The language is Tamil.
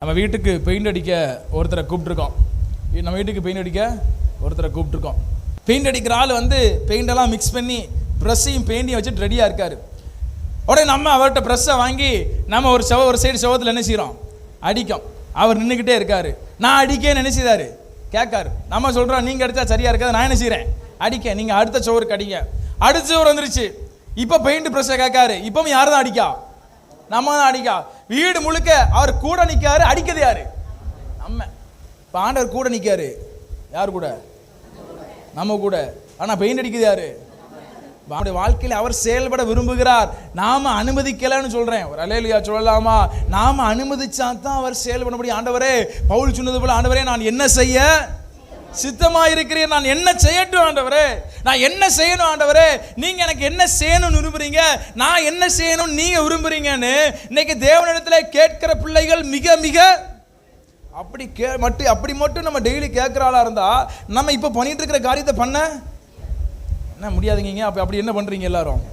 நம்ம வீட்டுக்கு பெயிண்ட் அடிக்க ஒருத்தரை கூப்பிட்டுருக்கோம். நம்ம வீட்டுக்கு பெயிண்ட் அடிக்க ஒருத்தரை கூப்பிட்டுருக்கோம். பெயிண்ட் அடிக்கிற ஆள் வந்து பெயிண்டெல்லாம் மிக்ஸ் பண்ணி ப்ரெஷ்ஷையும் பெயிண்டையும் வச்சுட்டு ரெடியாக இருக்கார். உடனே நம்ம அவர்கிட்ட ப்ரெஷ்ஷை வாங்கி நம்ம ஒரு சைடு செவத்தில் என்ன செய்கிறோம், அடிக்கும். அவர் நின்றுக்கிட்டே இருக்கார். நான் அடிக்கேன்னு நினைச்சிதாரு கேட்காரு. நம்ம சொல்கிறோம் நீங்கள் அடித்தா சரியாக இருக்காது, நான் என்ன செய்கிறேன் அடிக்க, நீங்கள் அடுத்த சோருக்கு அடிங்க. அடுத்த சோறு வந்துருச்சு. இப்போ பெயிண்ட் ப்ரெஷ்ஷை கேட்காரு. இப்பவும் யார் தான் அடிக்கா? நம்ம தான் அடிக்கா. வீடு முழுக்க அவர் கூட நிற்காரு. அடிக்கிறது யாரு? நம்ம. இப்போ ஆண்டவர் கூட நிற்காரு. யார் கூட? நம்ம கூட. ஆனால் பெயிண்ட் அடிக்கிறது யாரு? அவருடைய வாழ்க்கையில் அவர் செயல்பட விரும்புகிறார். நாம அனுமதிக்கலன்னு சொல்றேன். ஒரு அல்லேலூயா சொல்லலாமா? நாம அனுமதிச்சா தான் அவர் செயல்பட முடியும். ஆண்டவரே, பவுல் சொன்னது போல, ஆண்டவரே நான் என்ன செய்ய சித்தமா இருக்கிறேன், நான் என்ன செய்யட்டும் ஆண்டவரே, நான் என்ன செய்யணும் ஆண்டவரே, நீங்க எனக்கு என்ன செய்யணும்னு விரும்புறீங்க, நான் என்ன செய்யணும் நீங்க விரும்புறீங்கன்னு இன்னைக்கு தேவனிடத்துல கேட்கிற பிள்ளைகள் மிக மிக அப்படி மட்டும் நம்ம டெய்லி கேட்கிறாளா இருந்தா நம்ம இப்ப பண்ணிட்டு இருக்கிற காரியத்தை பண்ண என்ன முடியாதுங்க. அப்படி என்ன பண்றீங்க எல்லாரும்?